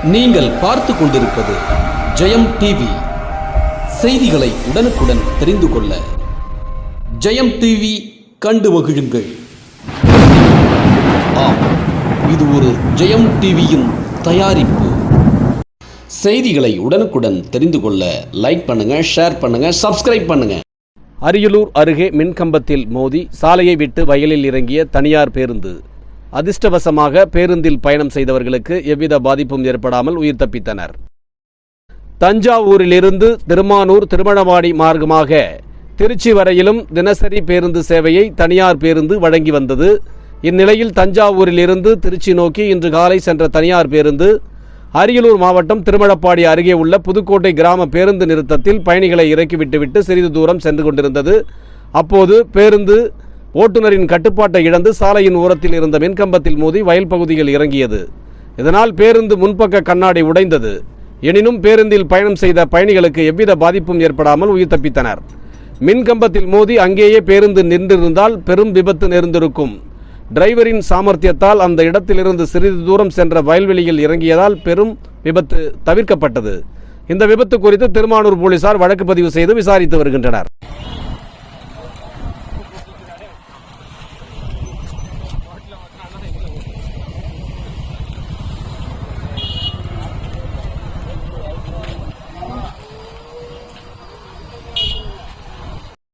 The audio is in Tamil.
நீங்கள் பார்த்து கொண்டிருப்பது ஜெயம் டிவி. செய்திகளை உடனுக்குடன் தெரிந்து கொள்ள ஜெயம் டிவி கண்டு மகிழுங்கள். ஆம், இது ஒரு ஜெயம் டிவியின் தயாரிப்பு. செய்திகளை உடனுக்குடன் தெரிந்து கொள்ள லைக் பண்ணுங்க, ஷேர் பண்ணுங்க, சப்ஸ்கிரைப் பண்ணுங்க. அரியலூர் அருகே மின்கம்பத்தில் மோதி சாலையை விட்டு வயலில் இறங்கிய தனியார் பேருந்து. அதிர்ஷ்டவசமாக பேருந்தில் பயணம் செய்தவர்களுக்கு எவ்வித பாதிப்பும் ஏற்படாமல் உயிர் தப்பித்தனர். தஞ்சாவூரிலிருந்து திருமானூர் திருமணவாடி மார்க்கமாக திருச்சி வரையிலும் தினசரி பேருந்து சேவையை தனியார் பேருந்து வழங்கி வந்தது. இந்நிலையில் தஞ்சாவூரிலிருந்து திருச்சி நோக்கி இன்று காலை சென்ற தனியார் பேருந்து அரியலூர் மாவட்டம் திருமணப்பாடி அருகே உள்ள புதுக்கோட்டை கிராம பேருந்து நிறுத்தத்தில் பயணிகளை இறக்கிவிட்டுவிட்டு சிறிது தூரம் சென்று கொண்டிருந்தது. அப்போது பேருந்து ஓட்டுநரின் கட்டுப்பாட்டை இழந்து சாலையின் ஓரத்தில் இருந்த மின்கம்பத்தில் மோதி வயல் பகுதியில் இறங்கியது. இதனால் பேருந்து முன்பக்க கண்ணாடி உடைந்தது. எனினும் பேருந்தில் பயணம் செய்த பயணிகளுக்கு எவ்வித பாதிப்பும் ஏற்படாமல் உயிர் தப்பித்தனர். மின்கம்பத்தில் மோதி அங்கேயே பேருந்து நின்றிருந்தால் பெரும் விபத்து நேர்ந்திருக்கும். டிரைவரின் சாமர்த்தியத்தால் அந்த இடத்திலிருந்து சிறிது தூரம் சென்ற வயல்வெளியில் இறங்கியதால் பெரும் விபத்து தவிர்க்கப்பட்டது. இந்த விபத்து குறித்து திருமானூர் போலீசார் வழக்கு பதிவு செய்து விசாரித்து வருகின்றனர்.